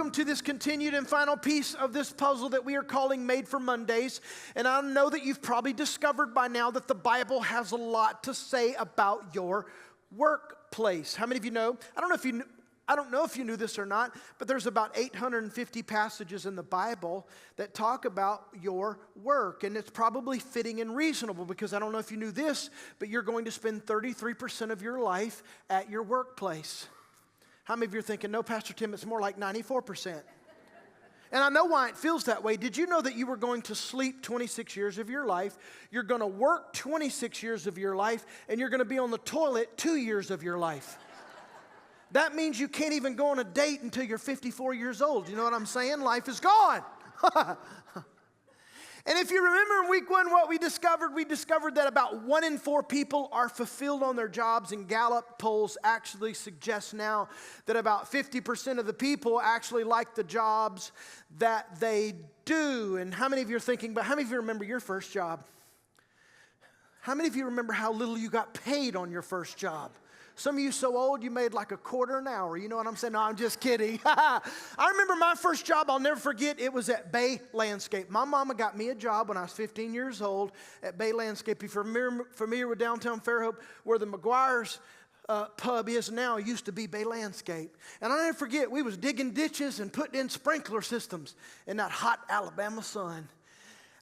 welcome to this continued and final piece of this puzzle that we are calling Made for Mondays. And I know that you've probably discovered by now that the Bible has a lot to say about your workplace. How many of you know? I don't know if you knew this or not, but there's about 850 passages in the Bible that talk about your work. And it's probably fitting and reasonable because I don't know if you knew this, but you're going to spend 33% of your life at your workplace. How many of you are thinking, no, Pastor Tim, it's more like 94%? And I know why it feels that way. Did you know that you were going to sleep 26 years of your life, you're going to work 26 years of your life, and you're going to be on the toilet 2 years of your life? That means you can't even go on a date until you're 54 years old. You know what I'm saying? Life is gone. And if you remember in week 1 what we discovered that about 1 in 4 people are fulfilled on their jobs, and Gallup polls actually suggest now that about 50% of the people actually like the jobs that they do. And how many of you are thinking, but how many of you remember your first job? How many of you remember how little you got paid on your first job? Some of you so old, you made like $0.25 an hour. You know what I'm saying? No, I'm just kidding. I remember my first job, I'll never forget, it was at Bay Landscape. My mama got me a job when I was 15 years old at Bay Landscape. If you're familiar with downtown Fairhope, where the McGuire's pub is now, used to be Bay Landscape. And I'll never forget, we was digging ditches and putting in sprinkler systems in that hot Alabama sun.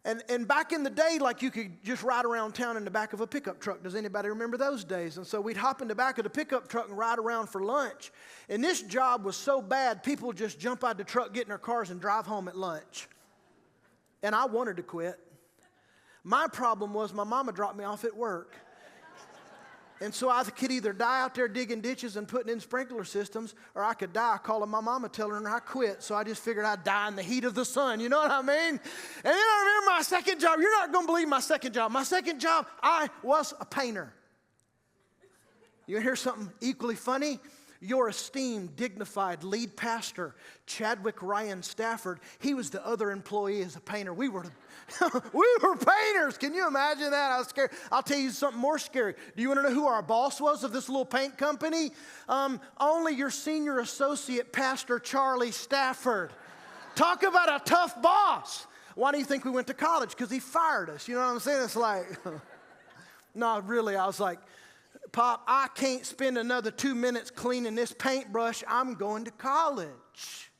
And back in the day, like you could just ride around town in the back of a pickup truck. Does anybody remember those days? And so we'd hop in the back of the pickup truck and ride around for lunch. And this job was so bad, people would just jump out of the truck, get in their cars, and drive home at lunch. And I wanted to quit. My problem was my mama dropped me off at work. And so I could either die out there digging ditches and putting in sprinkler systems, or I could die calling my mama, telling her I quit. So I just figured I'd die in the heat of the sun. You know what I mean? And then I remember my second job. You're not going to believe my second job. My second job, I was a painter. You hear something equally funny? Your esteemed, dignified lead pastor, Chadwick Ryan Stafford, he was the other employee as a painter. We were painters. Can you imagine that? I was scared. I'll tell you something more scary. Do you want to know who our boss was of this little paint company? Only your senior associate, Pastor Charlie Stafford. Talk about a tough boss. Why do you think we went to college? Because he fired us. You know what I'm saying? It's like, no, really, I was like, Pop, I can't spend another 2 minutes cleaning this paintbrush. I'm going to college.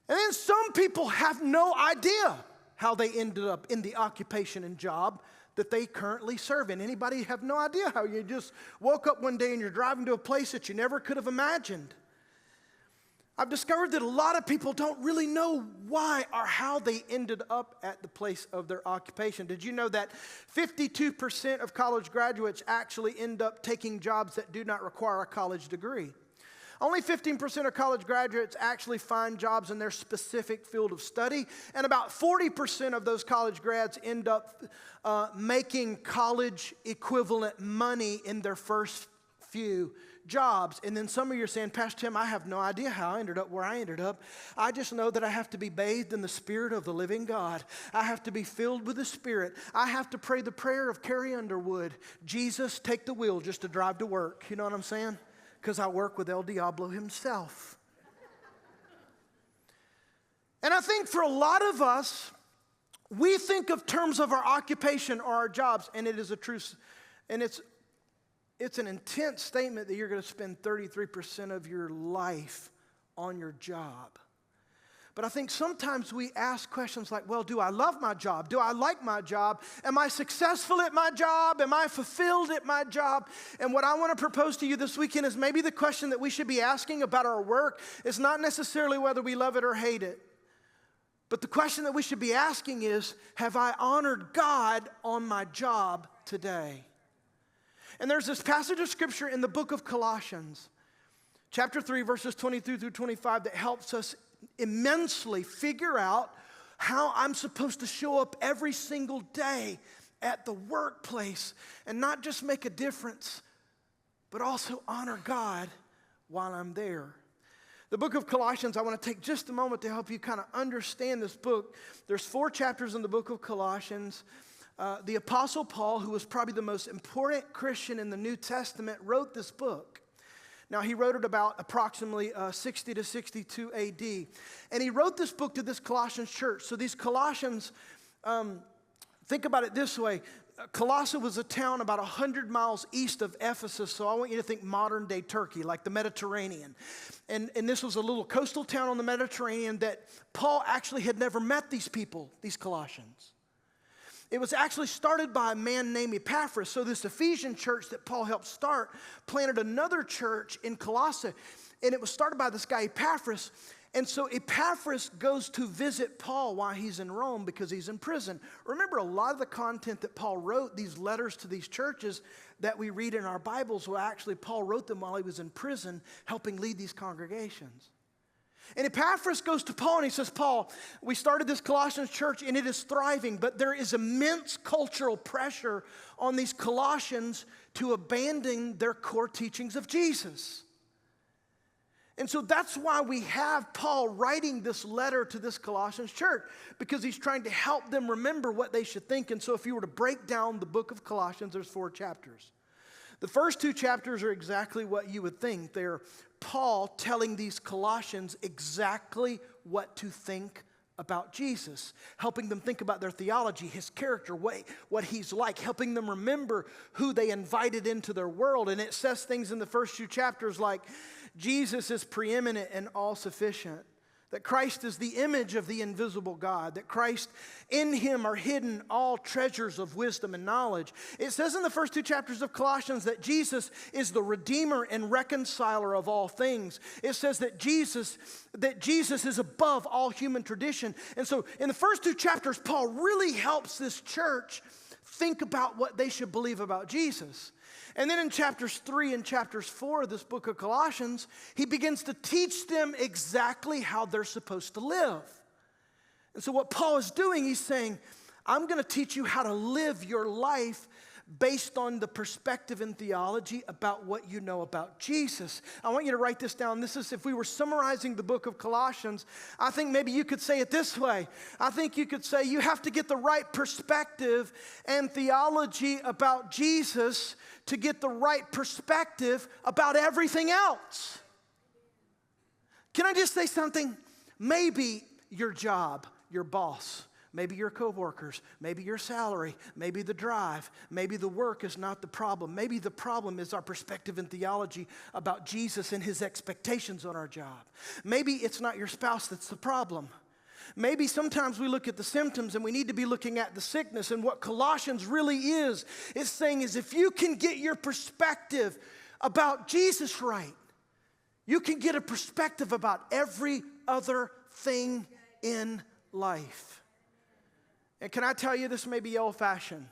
And then some people have no idea how they ended up in the occupation and job that they currently serve in. Anybody have no idea how you just woke up one day and you're driving to a place that you never could have imagined? I've discovered that a lot of people don't really know why or how they ended up at the place of their occupation. Did you know that 52% of college graduates actually end up taking jobs that do not require a college degree? Only 15% of college graduates actually find jobs in their specific field of study, and about 40% of those college grads end up making college equivalent money in their first few jobs. And then some of you are saying, Pastor Tim, I have no idea how I ended up where I ended up. I just know that I have to be bathed in the Spirit of the living God. I have to be filled with the Spirit. I have to pray the prayer of Carrie Underwood. Jesus, take the wheel just to drive to work. You know what I'm saying? Because I work with El Diablo himself. And I think for a lot of us, we think of terms of our occupation or our jobs, and it is a truth, and it's an intense statement that you're going to spend 33% of your life on your job. But I think sometimes we ask questions like, well, do I love my job? Do I like my job? Am I successful at my job? Am I fulfilled at my job? And what I want to propose to you this weekend is maybe the question that we should be asking about our work is not necessarily whether we love it or hate it. But the question that we should be asking is, have I honored God on my job today? And there's this passage of Scripture in the book of Colossians, chapter 3, verses 22 through 25, that helps us immensely figure out how I'm supposed to show up every single day at the workplace and not just make a difference, but also honor God while I'm there. The book of Colossians, I want to take just a moment to help you kind of understand this book. There's 4 chapters in the book of Colossians. The Apostle Paul, who was probably the most important Christian in the New Testament, wrote this book. Now, he wrote it about approximately 60 to 62 AD. And he wrote this book to this Colossians church. So these Colossians, think about it this way. Colossae was a town about 100 miles east of Ephesus, so I want you to think modern-day Turkey, like the Mediterranean. And this was a little coastal town on the Mediterranean that Paul actually had never met these people, these Colossians. It was actually started by a man named Epaphras. So this Ephesian church that Paul helped start planted another church in Colossae, and it was started by this guy Epaphras. And so Epaphras goes to visit Paul while he's in Rome because he's in prison. Remember, a lot of the content that Paul wrote, these letters to these churches that we read in our Bibles, well, actually Paul wrote them while he was in prison, helping lead these congregations. And Epaphras goes to Paul and he says, Paul, we started this Colossians church and it is thriving, but there is immense cultural pressure on these Colossians to abandon their core teachings of Jesus. And so that's why we have Paul writing this letter to this Colossians church, because he's trying to help them remember what they should think. And so if you were to break down the book of Colossians, there's 4 chapters. The first 2 chapters are exactly what you would think. They're Paul telling these Colossians exactly what to think about Jesus, helping them think about their theology, his character, what he's like, helping them remember who they invited into their world. And it says things in the first 2 chapters like, Jesus is preeminent and all-sufficient, that Christ is the image of the invisible God, that Christ, in him are hidden all treasures of wisdom and knowledge. It says in the first 2 chapters of Colossians that Jesus is the Redeemer and reconciler of all things. It says that Jesus is above all human tradition. And so in the first 2 chapters, Paul really helps this church think about what they should believe about Jesus. And then in chapters 3 and chapters 4 of this book of Colossians, he begins to teach them exactly how they're supposed to live. And so what Paul is doing, he's saying, I'm going to teach you how to live your life based on the perspective and theology about what you know about Jesus. I want you to write this down. This is, if we were summarizing the book of Colossians, I think maybe you could say it this way. I think you could say you have to get the right perspective and theology about Jesus to get the right perspective about everything else. Can I just say something? Maybe your job, your boss, maybe your coworkers, maybe your salary, maybe the drive, maybe the work is not the problem. Maybe the problem is our perspective and theology about Jesus and his expectations on our job. Maybe it's not your spouse that's the problem. Maybe sometimes we look at the symptoms and we need to be looking at the sickness. And what Colossians really is saying is if you can get your perspective about Jesus right, you can get a perspective about every other thing in life. And can I tell you, this may be old-fashioned,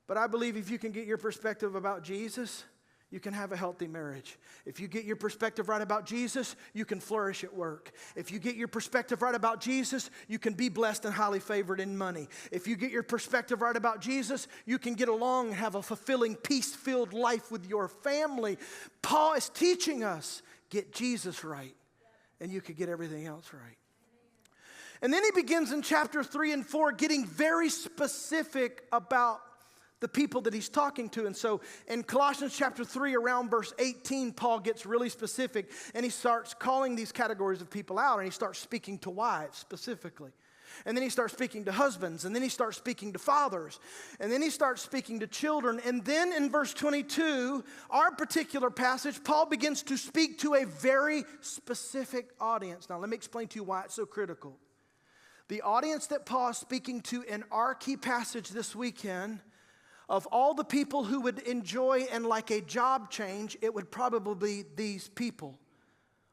but I believe if you can get your perspective about Jesus, you can have a healthy marriage. If you get your perspective right about Jesus, you can flourish at work. If you get your perspective right about Jesus, you can be blessed and highly favored in money. If you get your perspective right about Jesus, you can get along and have a fulfilling, peace-filled life with your family. Paul is teaching us, get Jesus right, and you can get everything else right. And then he begins in chapter 3 and 4 getting very specific about the people that he's talking to. And so in Colossians chapter 3, around verse 18, Paul gets really specific and he starts calling these categories of people out, and he starts speaking to wives specifically. And then he starts speaking to husbands, and then he starts speaking to fathers, and then he starts speaking to children. And then in verse 22, our particular passage, Paul begins to speak to a very specific audience. Now let me explain to you why it's so critical. The audience that Paul is speaking to in our key passage this weekend, of all the people who would enjoy and like a job change, it would probably be these people.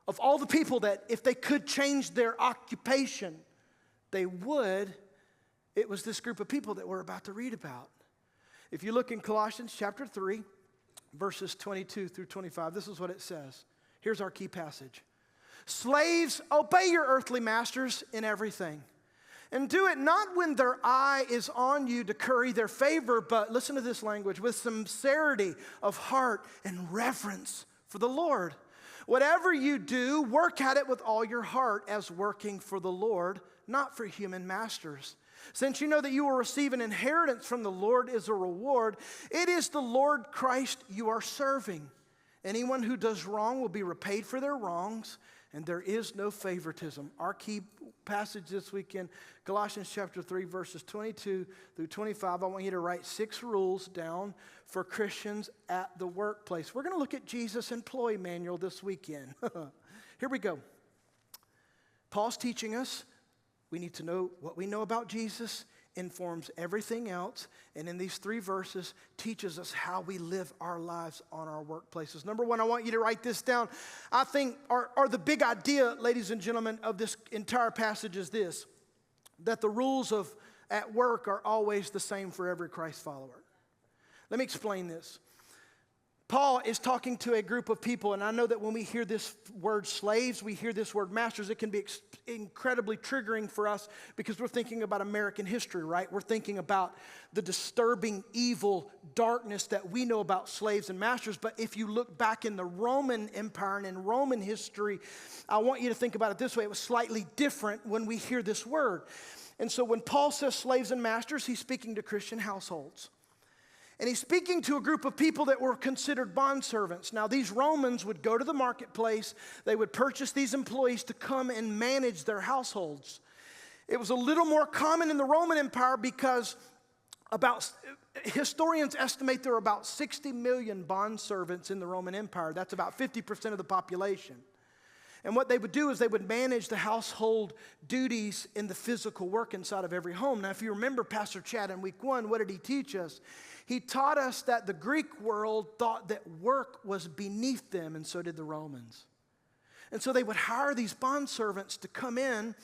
Of all the people that if they could change their occupation, they would, it was this group of people that we're about to read about. If you look in Colossians chapter 3, verses 22 through 25, this is what it says. Here's our key passage. Slaves, obey your earthly masters in everything. And do it not when their eye is on you to curry their favor, but listen to this language, with sincerity of heart and reverence for the Lord. Whatever you do, work at it with all your heart as working for the Lord, not for human masters. Since you know that you will receive an inheritance from the Lord as a reward, it is the Lord Christ you are serving. Anyone who does wrong will be repaid for their wrongs, and there is no favoritism. Our key passage this weekend, Colossians chapter 3, verses 22 through 25. I want you to write 6 rules down for Christians at the workplace. We're going to look at Jesus' employee manual this weekend. Here we go. Paul's teaching us we need to know what we know about Jesus, informs everything else, and in these 3 verses teaches us how we live our lives on our workplaces. Number 1, I want you to write this down. I think the big idea, ladies and gentlemen, of this entire passage is this, that the rules of at work are always the same for every Christ follower. Let me explain this. Paul is talking to a group of people, and I know that when we hear this word slaves, we hear this word masters, it can be incredibly triggering for us because we're thinking about American history, right? We're thinking about the disturbing evil darkness that we know about slaves and masters. But if you look back in the Roman Empire and in Roman history, I want you to think about it this way. It was slightly different when we hear this word. And so when Paul says slaves and masters, he's speaking to Christian households. And he's speaking to a group of people that were considered bondservants. Now, these Romans would go to the marketplace. They would purchase these employees to come and manage their households. It was a little more common in the Roman Empire because historians estimate there were about 60 million bondservants in the Roman Empire. That's about 50% of the population. And what they would do is they would manage the household duties in the physical work inside of every home. Now, if you remember Pastor Chad in week 1, what did he teach us? He taught us that the Greek world thought that work was beneath them, and so did the Romans. And so they would hire these bondservants to come in,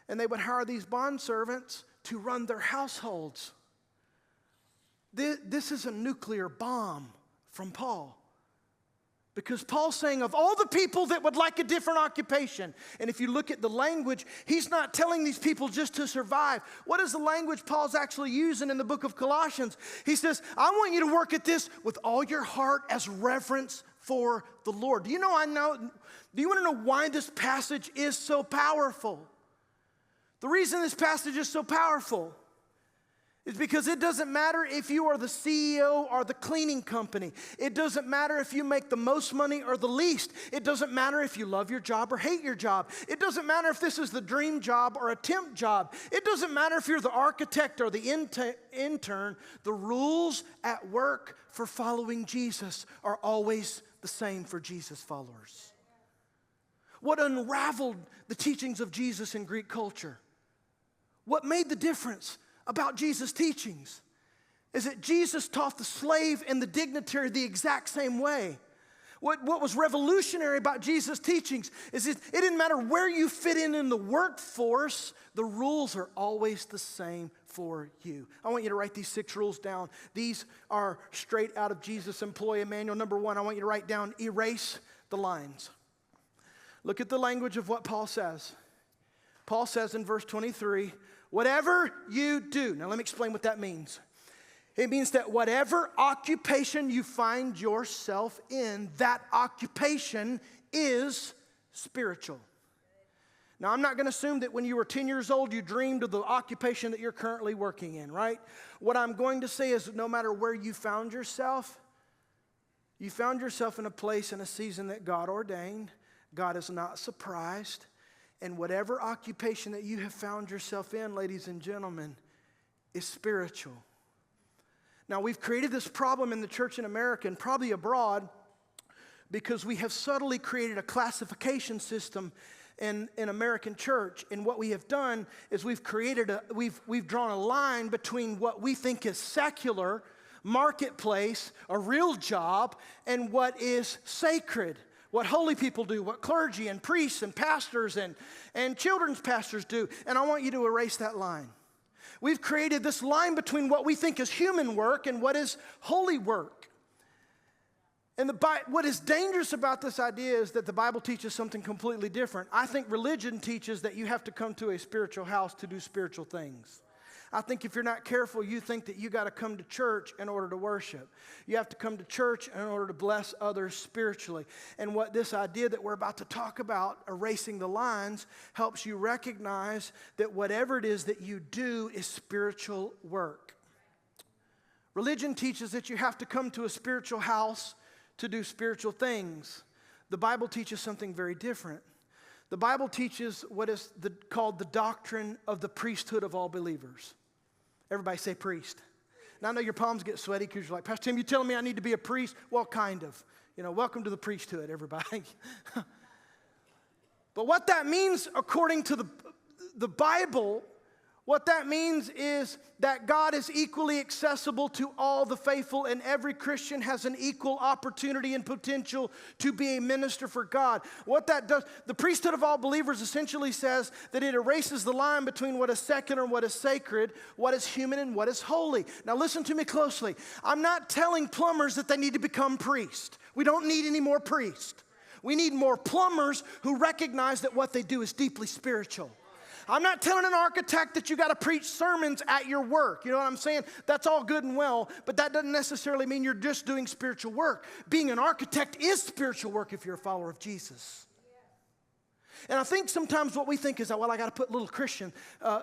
and they would hire these bondservants to run their households. This is a nuclear bomb from Paul. Because Paul's saying of all the people that would like a different occupation, and if you look at the language, he's not telling these people just to survive. What is the language Paul's actually using in the book of Colossians? He says, I want you to work at this with all your heart as reverence for the Lord. Do you want to know why this passage is so powerful? The reason this passage is so powerful is because it doesn't matter if you are the CEO or the cleaning company. It doesn't matter if you make the most money or the least. It doesn't matter if you love your job or hate your job. It doesn't matter if this is the dream job or a temp job. It doesn't matter if you're the architect or the intern. The rules at work for following Jesus are always the same for Jesus followers. What unraveled the teachings of Jesus in Greek culture? What made the difference about Jesus' teachings is that Jesus taught the slave and the dignitary the exact same way. What was revolutionary about Jesus' teachings is it didn't matter where you fit in the workforce, the rules are always the same for you. I want you to write these 6 rules down. These are straight out of Jesus' employee manual. Number 1, I want you to write down, erase the lines. Look at the language of what Paul says. Paul says in verse 23, whatever you do. Now let me explain what that means. It means that whatever occupation you find yourself in, that occupation is spiritual. Now I'm not going to assume that when you were 10 years old you dreamed of the occupation that you're currently working in, right? What I'm going to say is no matter where you found yourself in a place in a season that God ordained. God is not surprised. And whatever occupation that you have found yourself in, ladies and gentlemen, is spiritual. Now, we've created this problem in the church in America and probably abroad because we have subtly created a classification system in American church. And what we have done is we've drawn a line between what we think is secular, marketplace, a real job, and what is sacred. What holy people do, what clergy and priests and pastors and children's pastors do. And I want you to erase that line. We've created this line between what we think is human work and what is holy work. And what is dangerous about this idea is that the Bible teaches something completely different. I think religion teaches that you have to come to a spiritual house to do spiritual things. I think if you're not careful, you think that you got to come to church in order to worship. You have to come to church in order to bless others spiritually. And what this idea that we're about to talk about, erasing the lines, helps you recognize that whatever it is that you do is spiritual work. Religion teaches that you have to come to a spiritual house to do spiritual things. The Bible teaches something very different. The Bible teaches what is called the doctrine of the priesthood of all believers. Everybody say priest. Now I know your palms get sweaty because you're like, Pastor Tim, you telling me I need to be a priest? Well, kind of. Welcome to the priesthood, everybody. But what that means, according to the Bible, what that means is that God is equally accessible to all the faithful, and every Christian has an equal opportunity and potential to be a minister for God. What that does, the priesthood of all believers essentially says that it erases the line between what is secular and what is sacred, what is human and what is holy. Now listen to me closely. I'm not telling plumbers that they need to become priests. We don't need any more priests. We need more plumbers who recognize that what they do is deeply spiritual. I'm not telling an architect that you got to preach sermons at your work. You know what I'm saying? That's all good and well, but that doesn't necessarily mean you're just doing spiritual work. Being an architect is spiritual work if you're a follower of Jesus. And I think sometimes what we think is that, well, I got to put a little Christian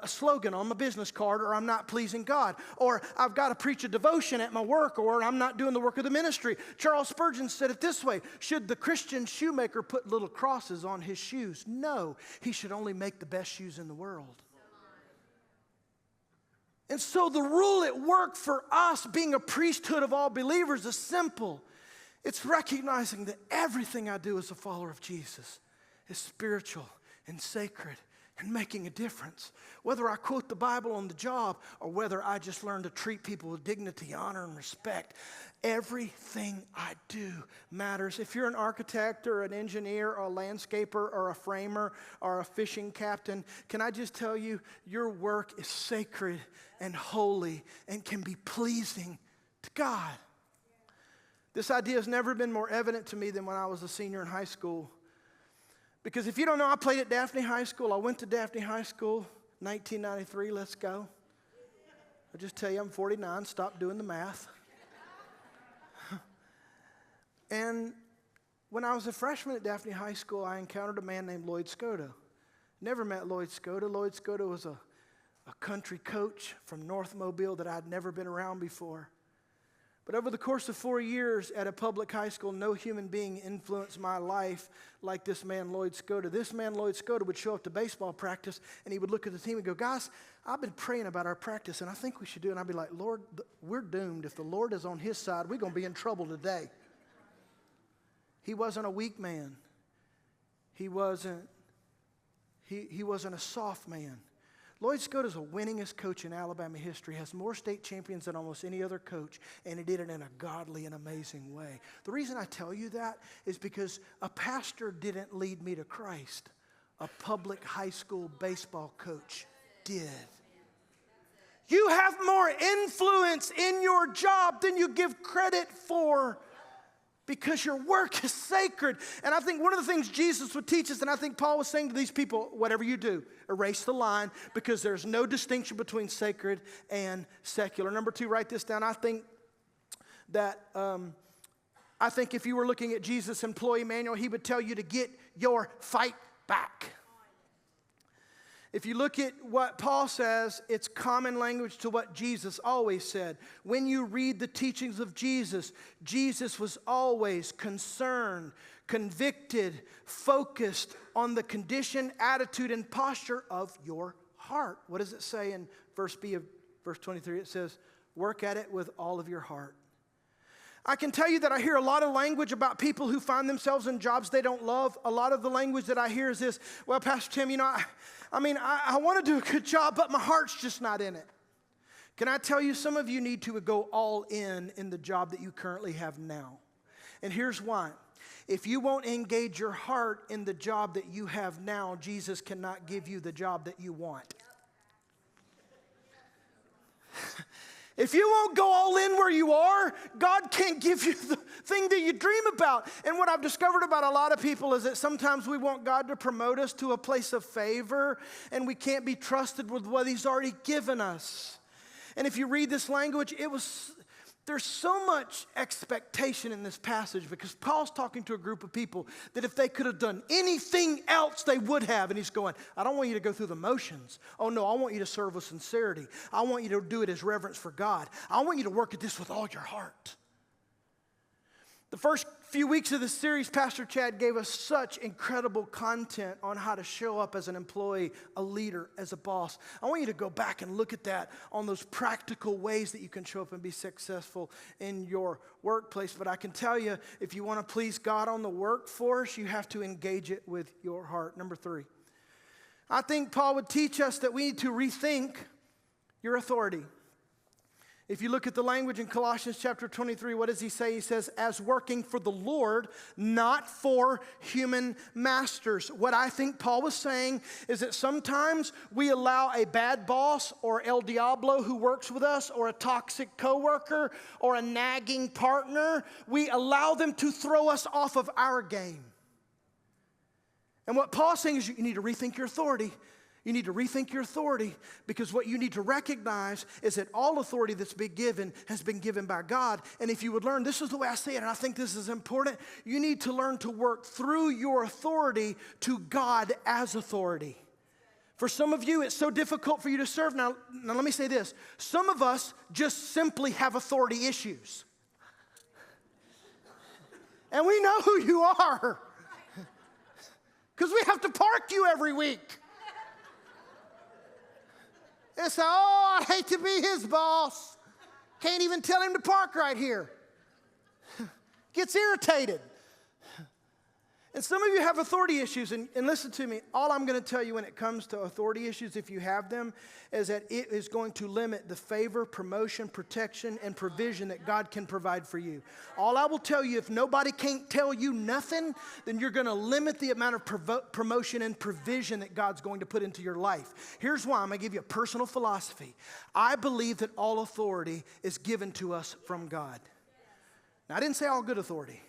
slogan on my business card, or I'm not pleasing God, or I've got to preach a devotion at my work, or I'm not doing the work of the ministry. Charles Spurgeon said it this way: should the Christian shoemaker put little crosses on his shoes? No, he should only make the best shoes in the world. And so the rule at work for us being a priesthood of all believers is simple. It's recognizing that everything I do as a follower of Jesus is spiritual and sacred and making a difference. Whether I quote the Bible on the job or whether I just learn to treat people with dignity, honor, and respect, everything I do matters. If you're an architect or an engineer or a landscaper or a framer or a fishing captain, can I just tell you, your work is sacred and holy and can be pleasing to God. This idea has never been more evident to me than when I was a senior in high school. Because if you don't know, I played at Daphne High School. I went to Daphne High School, 1993, let's go. I'll just tell you, I'm 49, stop doing the math. And when I was a freshman at Daphne High School, I encountered a man named Lloyd Skoda. Never met Lloyd Skoda. Lloyd Skoda was a country coach from North Mobile that I'd never been around before. But over the course of 4 years at a public high school, no human being influenced my life like this man, Lloyd Skoda. This man, Lloyd Skoda, would show up to baseball practice, and he would look at the team and go, guys, I've been praying about our practice, and I think we should do it. And I'd be like, Lord, we're doomed. If the Lord is on his side, we're going to be in trouble today. He wasn't a weak man. He wasn't a soft man. Lloyd Skoda is the winningest coach in Alabama history, has more state champions than almost any other coach, and he did it in a godly and amazing way. The reason I tell you that is because a pastor didn't lead me to Christ. A public high school baseball coach did. You have more influence in your job than you give credit for, because your work is sacred. And I think one of the things Jesus would teach us, and I think Paul was saying to these people, whatever you do, erase the line, because there's no distinction between sacred and secular. Number 2, write this down. I think if you were looking at Jesus' employee manual, he would tell you to get your fight back. If you look at what Paul says, it's common language to what Jesus always said. When you read the teachings of Jesus, Jesus was always concerned, convicted, focused on the condition, attitude, and posture of your heart. What does it say in verse B of verse 23? It says, work at it with all of your heart. I can tell you that I hear a lot of language about people who find themselves in jobs they don't love. A lot of the language that I hear is this: well, Pastor Tim, I want to do a good job, but my heart's just not in it. Can I tell you, some of you need to go all in the job that you currently have now. And here's why. If you won't engage your heart in the job that you have now, Jesus cannot give you the job that you want. If you won't go all in where you are, God can't give you the thing that you dream about. And what I've discovered about a lot of people is that sometimes we want God to promote us to a place of favor, and we can't be trusted with what He's already given us. And if you read this language, there's so much expectation in this passage, because Paul's talking to a group of people that if they could have done anything else, they would have. And he's going, I don't want you to go through the motions. Oh no, I want you to serve with sincerity. I want you to do it as reverence for God. I want you to work at this with all your heart. The first few weeks of this series, Pastor Chad gave us such incredible content on how to show up as an employee, a leader, as a boss. I want you to go back and look at that on those practical ways that you can show up and be successful in your workplace. But I can tell you, if you want to please God on the workforce, you have to engage it with your heart. Number 3, I think Paul would teach us that we need to rethink your authority. If you look at the language in Colossians chapter 23, what does he say? He says, as working for the Lord, not for human masters. What I think Paul was saying is that sometimes we allow a bad boss or El Diablo who works with us, or a toxic coworker or a nagging partner, we allow them to throw us off of our game. And what Paul's saying is you need to rethink your authority. You need to rethink your authority, because what you need to recognize is that all authority that's been given has been given by God. And if you would learn, this is the way I say it, and I think this is important, you need to learn to work through your authority to God as authority. For some of you, it's so difficult for you to serve. Now let me say this. Some of us just simply have authority issues. And we know who you are, because we have to park you every week. And say, oh, I hate to be his boss. Can't even tell him to park right here. Gets irritated. And some of you have authority issues, and listen to me. All I'm going to tell you when it comes to authority issues, if you have them, is that it is going to limit the favor, promotion, protection, and provision that God can provide for you. All I will tell you, if nobody can't tell you nothing, then you're going to limit the amount of promotion and provision that God's going to put into your life. Here's why. I'm going to give you a personal philosophy. I believe that all authority is given to us from God. Now, I didn't say all good authority,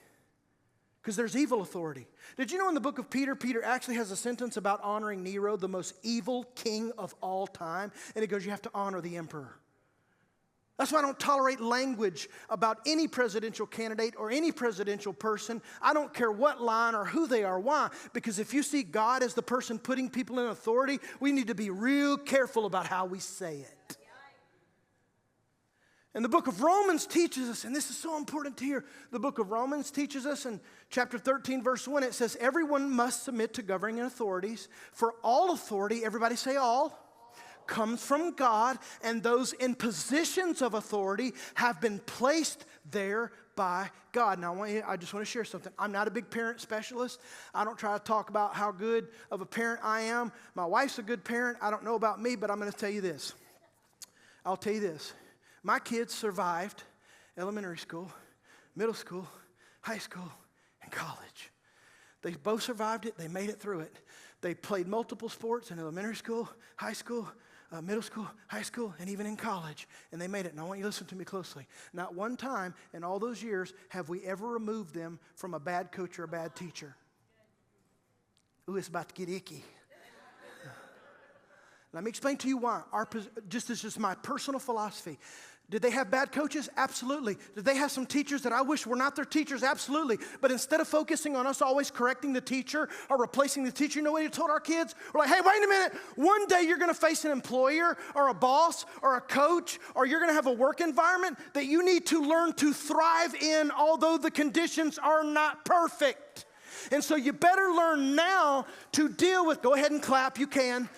because there's evil authority. Did you know in the book of Peter, Peter actually has a sentence about honoring Nero, the most evil king of all time? And it goes, you have to honor the emperor. That's why I don't tolerate language about any presidential candidate or any presidential person. I don't care what line or who they are. Why? Because if you see God as the person putting people in authority, we need to be real careful about how we say it. And the book of Romans teaches us, and this is so important to hear, the book of Romans teaches us in chapter 13, verse 1, it says, everyone must submit to governing authorities, for all authority, everybody say all, comes from God, and those in positions of authority have been placed there by God. Now, I just want to share something. I'm not a big parent specialist. I don't try to talk about how good of a parent I am. My wife's a good parent. I don't know about me, but I'm going to tell you this. I'll tell you this. My kids survived elementary school, middle school, high school, and college. They both survived it. They made it through it. They played multiple sports in elementary school, high school, middle school, high school, and even in college. And they made it. And I want you to listen to me closely. Not one time in all those years have we ever removed them from a bad coach or a bad teacher. Ooh, it's about to get icky. Let me explain to you why. This is just my personal philosophy. Did they have bad coaches? Absolutely. Did they have some teachers that I wish were not their teachers? Absolutely. But instead of focusing on us always correcting the teacher or replacing the teacher, you know what he told our kids? We're like, hey, wait a minute. One day you're going to face an employer or a boss or a coach, or you're going to have a work environment that you need to learn to thrive in, although the conditions are not perfect. And so you better learn now to deal with, go ahead and clap, you can.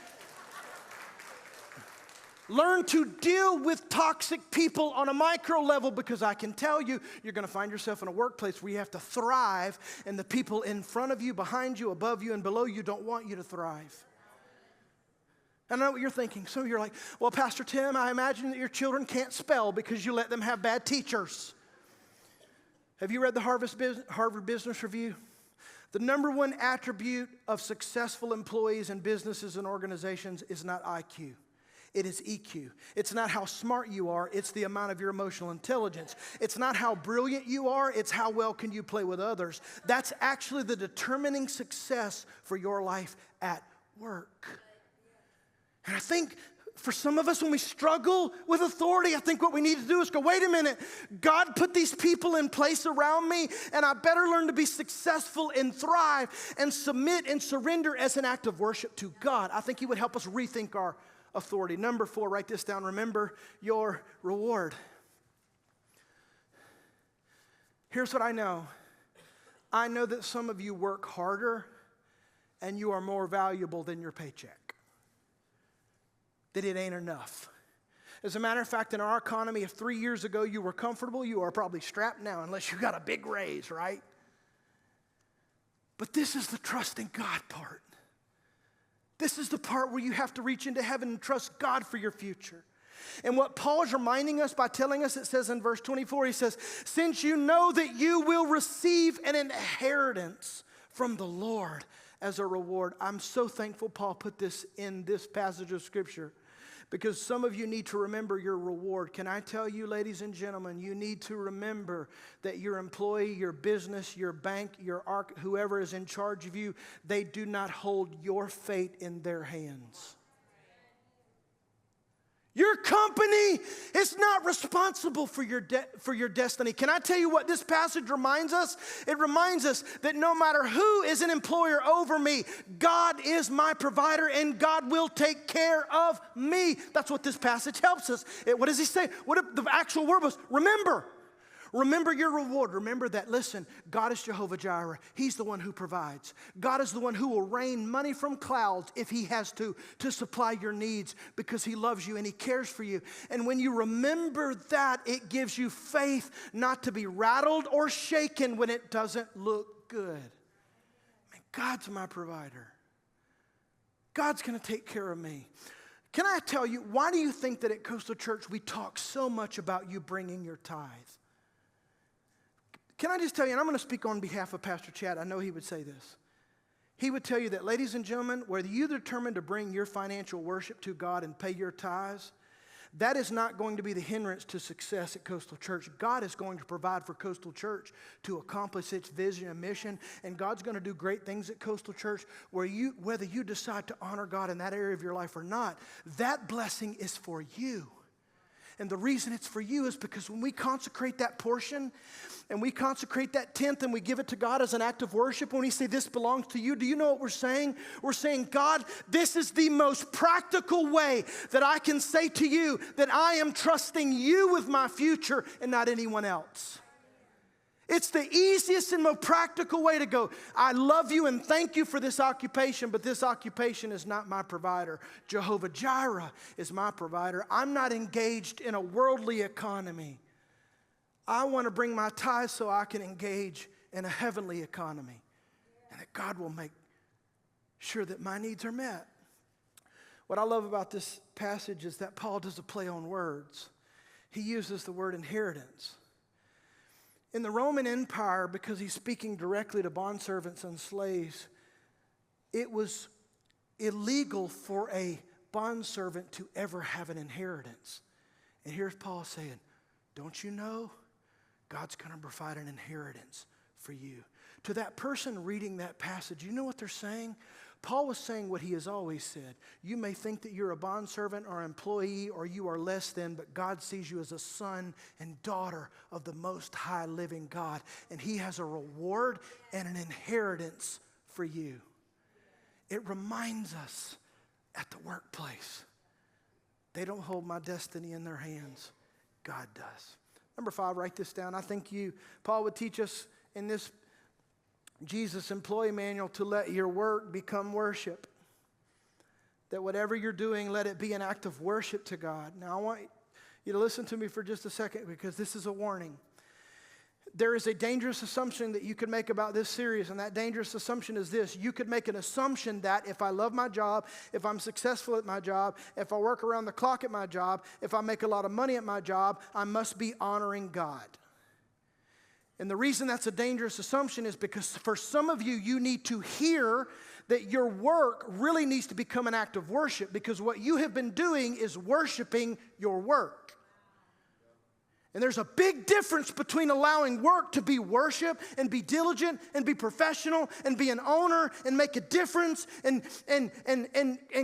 Learn to deal with toxic people on a micro level, because I can tell you, you're going to find yourself in a workplace where you have to thrive, and the people in front of you, behind you, above you, and below you don't want you to thrive. I know what you're thinking. Some of you are like, well, Pastor Tim, I imagine that your children can't spell because you let them have bad teachers. Have you read the Harvard Business Review? The number one attribute of successful employees in businesses and organizations is not IQ. It is EQ. It's not how smart you are, it's the amount of your emotional intelligence. It's not how brilliant you are, it's how well can you play with others. That's actually the determining success for your life at work. And I think for some of us, when we struggle with authority, I think what we need to do is go, wait a minute, God put these people in place around me, and I better learn to be successful and thrive and submit and surrender as an act of worship to God. I think He would help us rethink our authority. Number 4, write this down. Remember your reward. Here's what I know. I know that some of you work harder and you are more valuable than your paycheck. That it ain't enough. As a matter of fact, in our economy, if 3 years ago you were comfortable, you are probably strapped now unless you got a big raise, right? But this is the trust in God part. This is the part where you have to reach into heaven and trust God for your future. And what Paul is reminding us by telling us, it says in verse 24, he says, since you know that you will receive an inheritance from the Lord as a reward. I'm so thankful Paul put this in this passage of Scripture, because some of you need to remember your reward. Can I tell you, ladies and gentlemen, you need to remember that your employee, your business, your bank, whoever is in charge of you, they do not hold your fate in their hands. Your company is not responsible for your destiny. Can I tell you what this passage reminds us? It reminds us that no matter who is an employer over me, God is my provider and God will take care of me. That's what this passage helps us. What does he say? What if the actual word was? Remember. Remember your reward. Remember that, listen, God is Jehovah Jireh. He's the one who provides. God is the one who will rain money from clouds if he has to supply your needs, because he loves you and he cares for you. And when you remember that, it gives you faith not to be rattled or shaken when it doesn't look good. Man, God's my provider. God's going to take care of me. Can I tell you, why do you think that at Coastal Church we talk so much about you bringing your tithe? Can I just tell you, and I'm going to speak on behalf of Pastor Chad. I know he would say this. He would tell you that, ladies and gentlemen, whether you determine to bring your financial worship to God and pay your tithes, that is not going to be the hindrance to success at Coastal Church. God is going to provide for Coastal Church to accomplish its vision and mission, and God's going to do great things at Coastal Church whether you decide to honor God in that area of your life or not, that blessing is for you. And the reason it's for you is because when we consecrate that portion and we consecrate that tenth and we give it to God as an act of worship, when we say this belongs to you, do you know what we're saying? We're saying, God, this is the most practical way that I can say to you that I am trusting you with my future and not anyone else. It's the easiest and most practical way to go. I love you and thank you for this occupation, but this occupation is not my provider. Jehovah Jireh is my provider. I'm not engaged in a worldly economy. I want to bring my tithes so I can engage in a heavenly economy, and that God will make sure that my needs are met. What I love about this passage is that Paul does a play on words. He uses the word inheritance. In the Roman Empire, because he's speaking directly to bondservants and slaves, it was illegal for a bondservant to ever have an inheritance. And here's Paul saying, don't you know? God's going to provide an inheritance for you. To that person reading that passage, you know what they're saying? Paul was saying what he has always said. You may think that you're a bondservant or employee or you are less than, but God sees you as a son and daughter of the Most High living God. And he has a reward and an inheritance for you. It reminds us at the workplace, they don't hold my destiny in their hands. God does. Number 5, write this down. I think Paul would teach us in this Jesus employee manual to let your work become worship. That whatever you're doing, let it be an act of worship to God. Now I want you to listen to me for just a second, because this is a warning. There is a dangerous assumption that you could make about this series, and that dangerous assumption is this. You could make an assumption that if I love my job, if I'm successful at my job, if I work around the clock at my job, if I make a lot of money at my job, I must be honoring God. And the reason that's a dangerous assumption is because for some of you, you need to hear that your work really needs to become an act of worship, because what you have been doing is worshiping your work. And there's a big difference between allowing work to be worship and be diligent and be professional and be an owner and make a difference and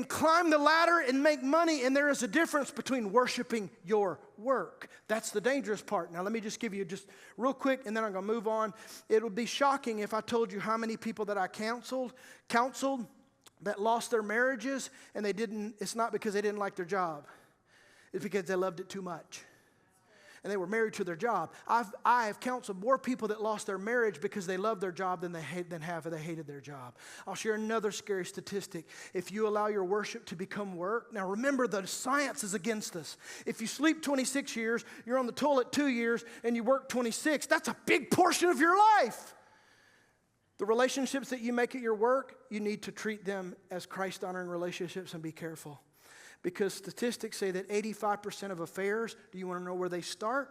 climb the ladder and make money. And there is a difference between worshiping your work. That's the dangerous part. Now let me just give you just real quick, and then I'm going to move on. It would be shocking if I told you how many people that I counseled that lost their marriages, and it's not because they didn't like their job. It's because they loved it too much. and they were married to their job. I have counseled more people that lost their marriage because they loved their job than they hated their job. I'll share another scary statistic. If you allow your worship to become work, now remember the science is against us. If you sleep 26 years, you're on the toilet 2 years, and you work 26, that's a big portion of your life. The relationships that you make at your work, you need to treat them as Christ-honoring relationships and be careful. Because statistics say that 85% of affairs, do you want to know where they start?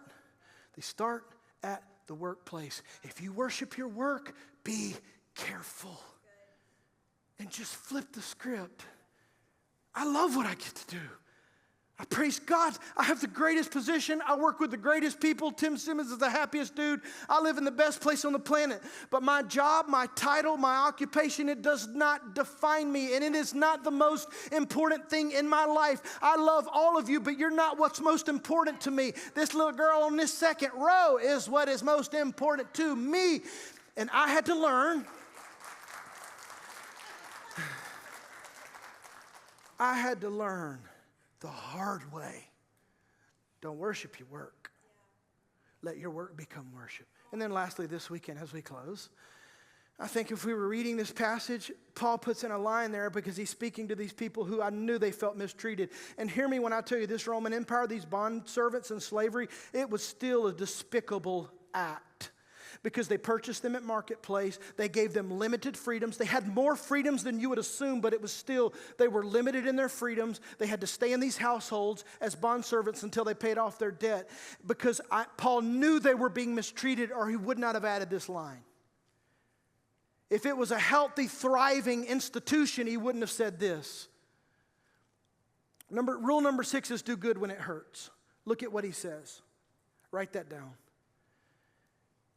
They start at the workplace. If you worship your work, be careful. And just flip the script. I love what I get to do. I praise God. I have the greatest position. I work with the greatest people. Tim Simmons is the happiest dude. I live in the best place on the planet. But my job, my title, my occupation, it does not define me. And it is not the most important thing in my life. I love all of you, but you're not what's most important to me. This little girl on this second row is what is most important to me. And I had to learn. The hard way. Don't worship your work. Let your work become worship. And then lastly, this weekend as we close, I think if we were reading this passage, Paul puts in a line there because he's speaking to these people who I knew they felt mistreated. And hear me when I tell you, this Roman Empire, these bond servants and slavery, it was still a despicable act. Because they purchased them at marketplace. They gave them limited freedoms. They had more freedoms than you would assume, but it was still, they were limited in their freedoms. They had to stay in these households as bondservants until they paid off their debt. Because Paul knew they were being mistreated, or he would not have added this line. If it was a healthy, thriving institution, he wouldn't have said this. Rule number 6 is do good when it hurts. Look at what he says. Write that down.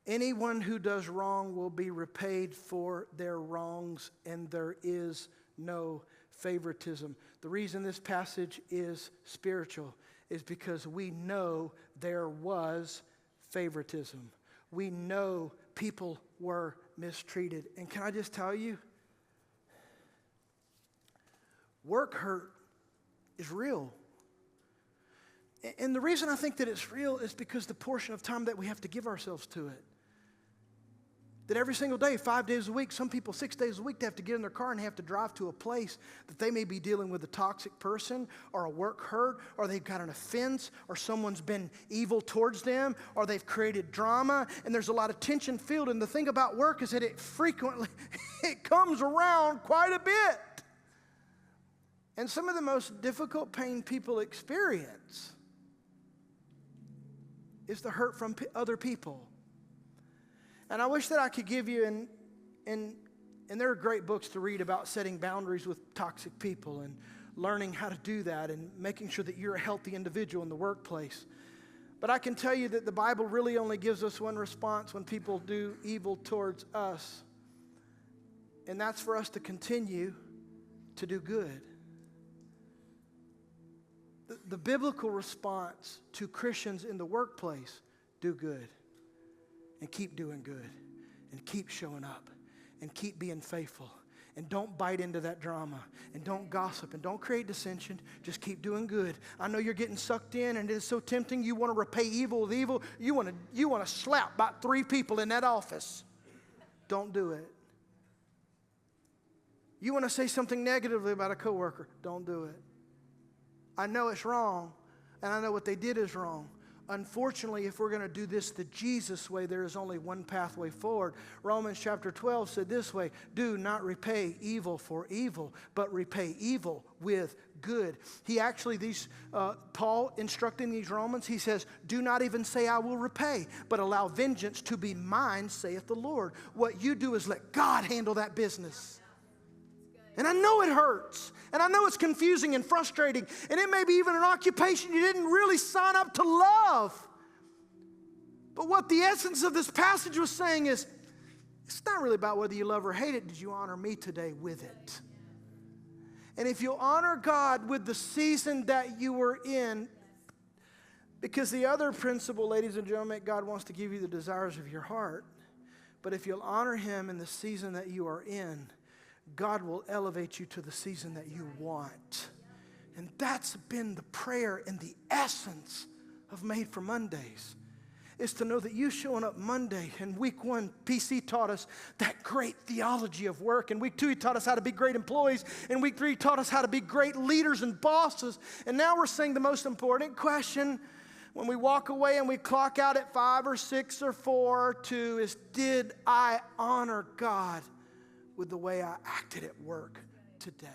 Anyone who does wrong will be repaid for their wrongs, and there is no favoritism. The reason this passage is spiritual is because we know there was favoritism. We know people were mistreated. And can I just tell you, work hurt is real. And the reason I think that it's real is because the portion of time that we have to give ourselves to it. That every single day, 5 days a week, some people 6 days a week, they have to get in their car and have to drive to a place that they may be dealing with a toxic person or a work hurt, or they've got an offense, or someone's been evil towards them, or they've created drama, and there's a lot of tension filled. And the thing about work is that it frequently, it comes around quite a bit. And some of the most difficult pain people experience is the hurt from other people. And I wish that I could give you, and there are great books to read about setting boundaries with toxic people and learning how to do that and making sure that you're a healthy individual in the workplace. But I can tell you that the Bible really only gives us one response when people do evil towards us. And that's for us to continue to do good. The biblical response to Christians in the workplace, do good. And keep doing good, and keep showing up, and keep being faithful, and don't bite into that drama, and don't gossip, and don't create dissension. Just keep doing good. I know you're getting sucked in, and it is so tempting. You want to repay evil with evil. You want to slap about 3 people in that office. Don't do it. You want to say something negatively about a coworker. Don't do it. I know it's wrong, and I know what they did is wrong. Unfortunately, if we're going to do this the Jesus way, there is only one pathway forward. Romans chapter 12 said this way, do not repay evil for evil, but repay evil with good. He actually, Paul instructing these Romans, he says, do not even say I will repay, but allow vengeance to be mine, saith the Lord. What you do is let God handle that business. And I know it hurts. And I know it's confusing and frustrating. And it may be even an occupation you didn't really sign up to love. But what the essence of this passage was saying is, it's not really about whether you love or hate it. Did you honor me today with it? And if you honor God with the season that you were in, because the other principle, ladies and gentlemen, God wants to give you the desires of your heart. But if you'll honor Him in the season that you are in, God will elevate you to the season that you want. And that's been the prayer and the essence of Made for Mondays is to know that you showing up Monday. In week 1, PC taught us that great theology of work. In week 2, he taught us how to be great employees. In week 3, he taught us how to be great leaders and bosses. And now we're saying the most important question when we walk away and we clock out at 5 or 6 or 4 or 2 is, did I honor God with the way I acted at work today?